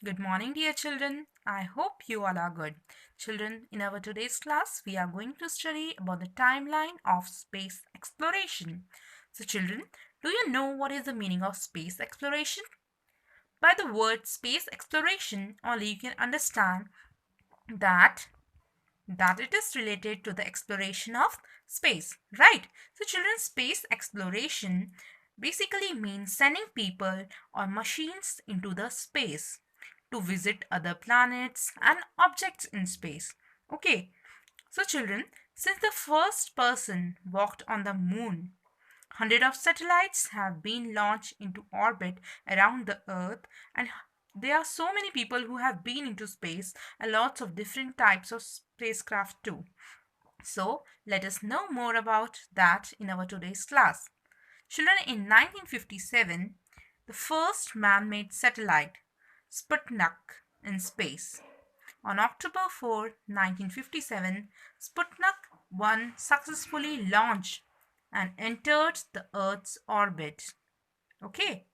Good morning, dear children. I hope you all are good. Children, in our today's class, we are going to study about the timeline of space exploration. So, children, do you know what is the meaning of space exploration? By the word space exploration, only you can understand that it is related to the exploration of space, right? So, children, space exploration basically means sending people or machines into the space to visit other planets and objects in space. Okay, so children, since the first person walked on the moon, hundreds of satellites have been launched into orbit around the earth, and there are so many people who have been into space and lots of different types of spacecraft too. So let us know more about that in our today's class. Children, in 1957, the first man-made satellite, Sputnik, in space. On October 4, 1957, Sputnik 1 successfully launched and entered the Earth's orbit. Okay,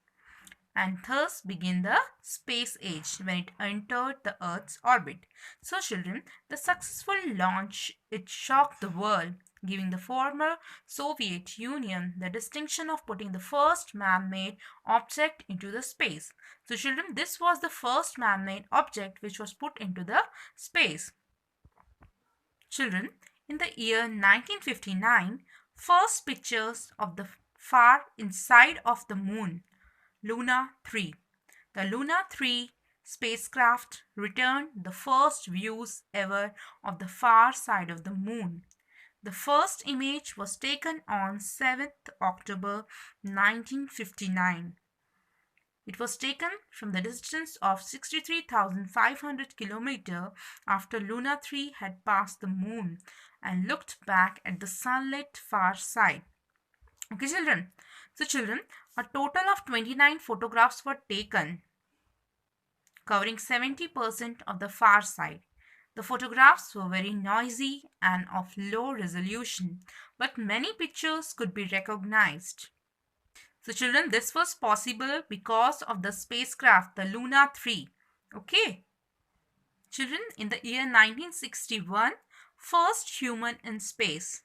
and thus began the space age when it entered the Earth's orbit. So, children, the successful launch it shocked the world, giving the former Soviet Union the distinction of putting the first man-made object into the space. So, children, this was the first man-made object which was put into the space. Children, in the year 1959, first pictures of the far inside of the moon, Luna 3. The Luna 3 spacecraft returned the first views ever of the far side of the moon. The first image was taken on 7th October 1959. It was taken from the distance of 63,500 km after Luna 3 had passed the moon and looked back at the sunlit far side. Okay, children. So, children, a total of 29 photographs were taken covering 70% of the far side. The photographs were very noisy and of low resolution, but many pictures could be recognized. So, children, this was possible because of the spacecraft, the Luna 3. Okay. Children, in the year 1961, first human in space.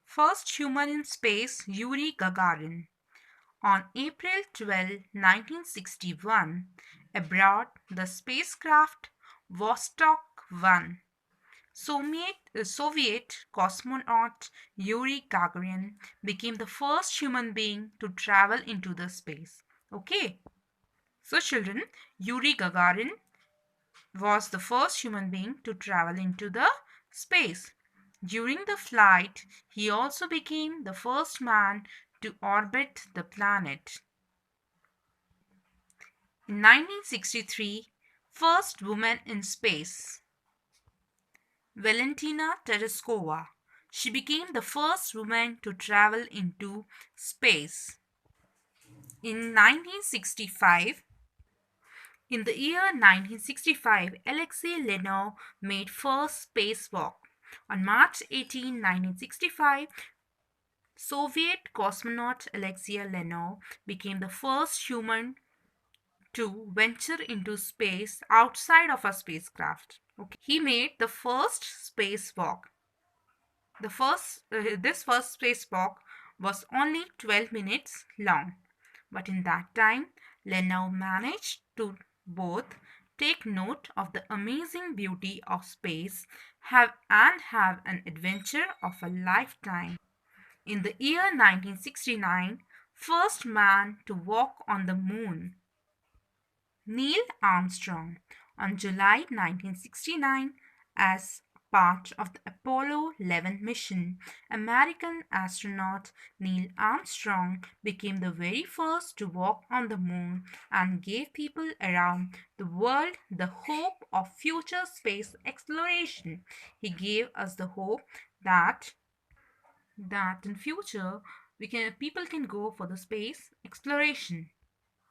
First human in space, Yuri Gagarin. On April 12, 1961, aboard the spacecraft Vostok 1, Soviet cosmonaut Yuri Gagarin became the first human being to travel into the space. Okay, so children, Yuri Gagarin was the first human being to travel into the space. During the flight, he also became the first man to orbit the planet. In 1963, first woman in space, Valentina Tereshkova. She became the first woman to travel into space. In 1965, in the year 1965, Alexei Leonov made first spacewalk. On March 18, 1965, Soviet cosmonaut Alexei Leonov became the first human to venture into space outside of a spacecraft. Okay. He made the first spacewalk. This first spacewalk was only 12 minutes long, but in that time, Leonov managed to both take note of the amazing beauty of space have an adventure of a lifetime. In the year 1969, first man to walk on the moon, Neil Armstrong. On July 1969, as part of the Apollo 11 mission, American astronaut Neil Armstrong became the very first to walk on the moon and gave people around the world the hope of future space exploration. He gave us the hope that in future people can go for the space exploration.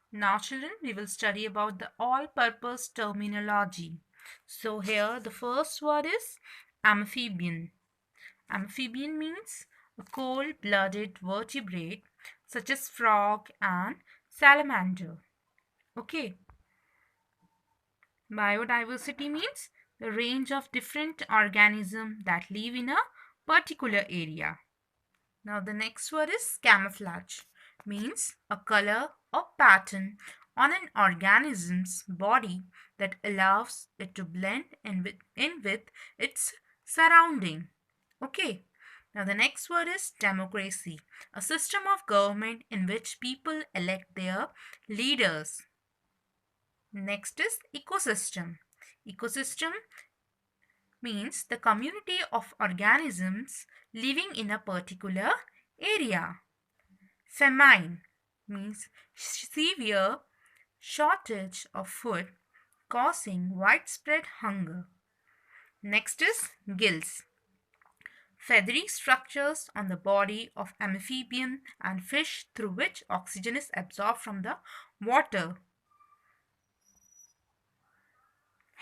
Now, children, we will study about the all-purpose terminology. So here, the first word is amphibian. Amphibian means a cold-blooded vertebrate such as frog and salamander. Okay. Biodiversity means the range of different organisms that live in a particular area. Now the next word is camouflage, means a color or pattern on an organism's body that allows it to blend in with its surrounding. Okay. Now the next word is democracy, a system of government in which people elect their leaders. Next is ecosystem. Ecosystem means the community of organisms living in a particular area. Famine means severe shortage of food causing widespread hunger. Next is gills, feathery structures on the body of amphibian and fish through which oxygen is absorbed from the water.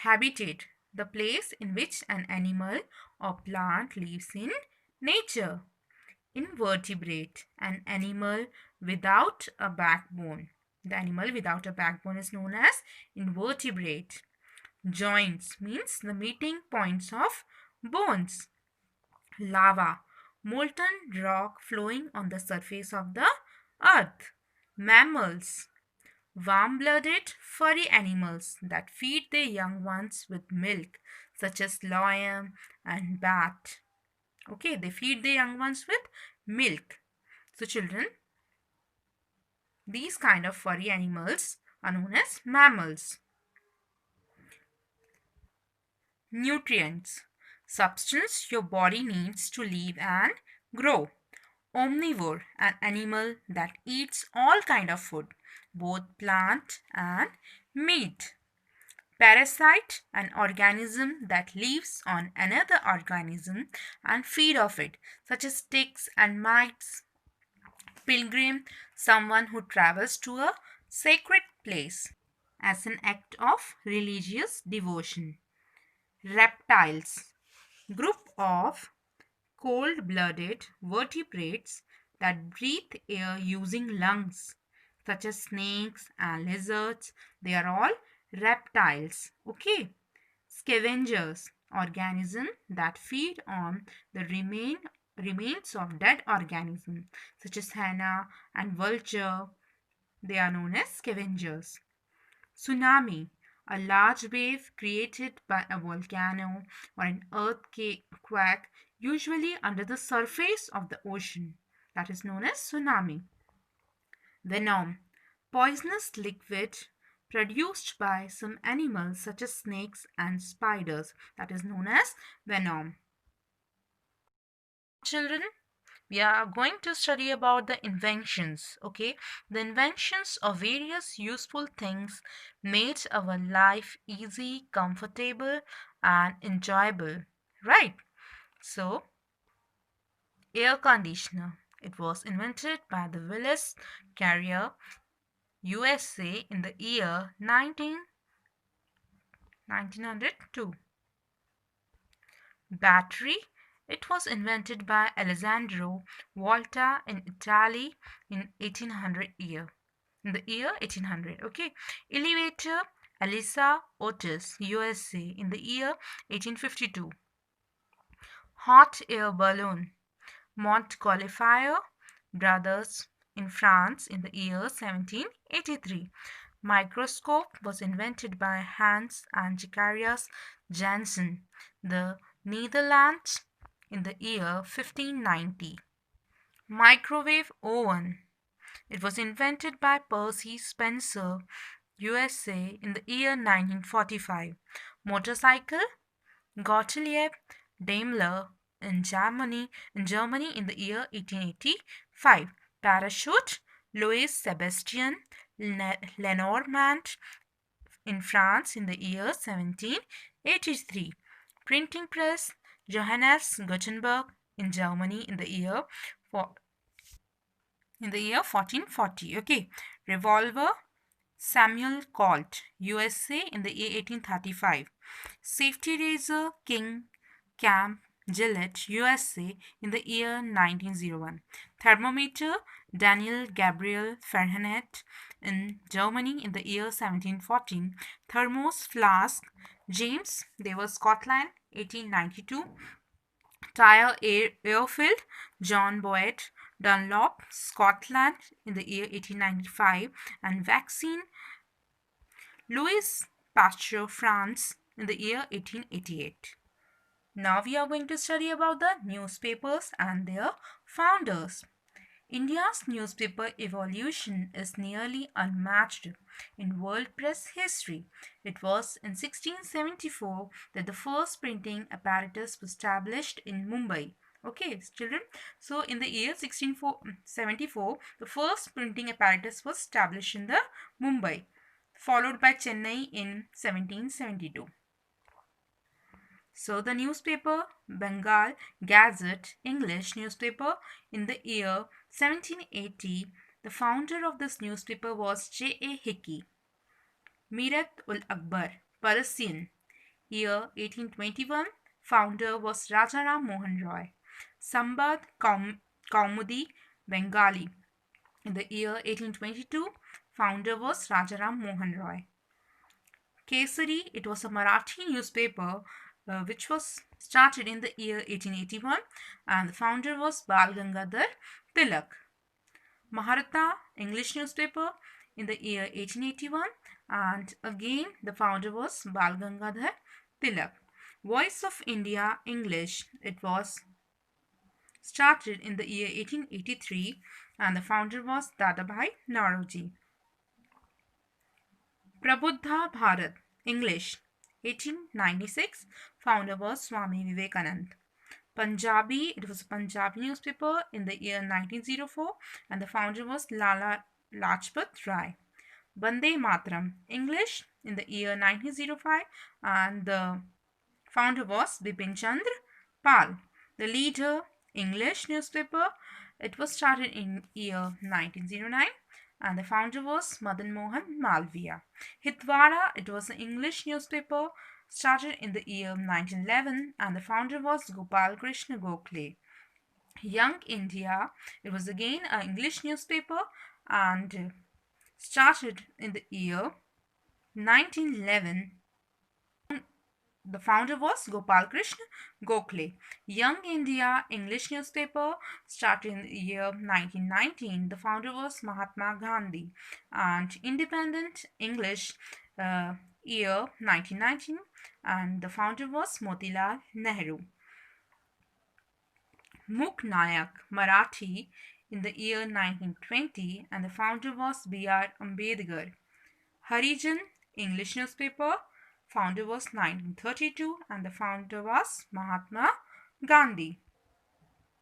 Habitat, the place in which an animal or plant lives in nature. Invertebrate, an animal without a backbone. The animal without a backbone is known as invertebrate. Joints means the meeting points of bones. Lava, molten rock flowing on the surface of the earth. Mammals, warm-blooded, furry animals that feed their young ones with milk, such as lion and bat. Okay, they feed their young ones with milk. So children, these kind of furry animals are known as mammals. Nutrients, substance your body needs to live and grow. Omnivore, an animal that eats all kind of food, both plant and meat. Parasite, an organism that lives on another organism and feed off it, such as ticks and mites. Pilgrim, someone who travels to a sacred place as an act of religious devotion. Reptiles, group of cold-blooded vertebrates that breathe air using lungs, such as snakes and lizards. They are all reptiles. Okay. Scavengers, organisms that feed on the remains of dead organisms, such as hyena and vulture. They are known as scavengers. Tsunami, a large wave created by a volcano or an earthquake, usually under the surface of the ocean. That is known as tsunami. Venom, poisonous liquid produced by some animals such as snakes and spiders. That is known as venom. Children, we are going to study about the inventions. Okay, the inventions of various useful things made our life easy, comfortable and enjoyable, right? So air conditioner, it was invented by the Willis Carrier, USA in the year 1902. Battery, it was invented by Alessandro Volta in Italy in 1800 year. In the year 1800, okay. Elevator, Elisa Otis, USA in the year 1852. Hot air balloon, Montgolfier brothers in France in the year 1783. Microscope was invented by Hans and Zacharias Janssen, the Netherlands in the year 1590. Microwave oven. It was invented by Percy Spencer, USA in the year 1945. Motorcycle, Gottlieb Daimler in Germany in the year 1885. Parachute, Louis Sebastian Lenormand in France in the year 1783. Printing press, Johannes Gutenberg in Germany in the year 1440. Okay. Revolver, Samuel Colt, USA in the year 1835. Safety razor, King Cam Gillette, USA in the year 1901. Thermometer, Daniel Gabriel Fahrenheit in Germany in the year 1714. Thermos flask, James, they were Scotland, 1892. Tire Airfield, John Boyd Dunlop, Scotland in the year 1895. And vaccine, Louis Pasteur, France in the year 1888. Now we are going to study about the newspapers and their founders. India's newspaper evolution is nearly unmatched in world press history. It was in 1674 that the first printing apparatus was established in Mumbai. Okay, children. So, in the year 1674, the first printing apparatus was established in the Mumbai, followed by Chennai in 1772. So the newspaper Bengal Gazette, English newspaper in the year 1780, the founder of this newspaper was J.A. Hickey. Mirat ul Akbar, Persian, year 1821, founder was Rajaram Mohan Roy. Sambad Kaumudi, Bengali, in the year 1822, founder was Rajaram Mohan Roy. Kesari, it was a Marathi newspaper which was started in the year 1881 and the founder was Bal Gangadhar Tilak. Maharata, English newspaper in the year 1881 and again the founder was Bal Gangadhar Tilak. Voice of India, English, it was started in the year 1883 and the founder was Dadabhai Naoroji. Prabuddha Bharat, English, 1896, founder was Swami Vivekanand. Punjabi, it was a Punjabi newspaper in the year 1904 and the founder was Lala Lajpat Rai. Bande Matram, English, in the year 1905 and the founder was Bipin Chandra Pal. The Leader, English newspaper, it was started in year 1909 and the founder was Madan Mohan Malviya. Hitwara, it was an English newspaper started in the year 1911 and the founder was Gopal Krishna Gokhale. Young India, it was again an English newspaper and started in the year 1911. The founder was Gopal Krishna Gokhale. Young India, English newspaper, started in the year 1919. The founder was Mahatma Gandhi. And Independent, English, year 1919. And the founder was Motilal Nehru. Muk Nayak, Marathi, in the year 1920. And the founder was B.R. Ambedkar. Harijan, English newspaper, founder was 1932 and the founder was Mahatma Gandhi.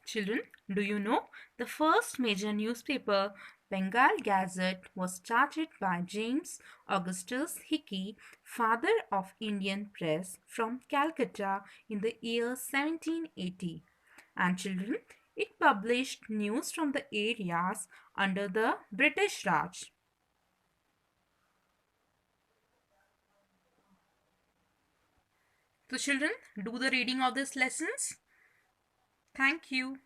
Children, do you know the first major newspaper, Bengal Gazette, was started by James Augustus Hickey, father of Indian press, from Calcutta in the year 1780. And children, it published news from the areas under the British Raj. So children, do the reading of these lessons. Thank you.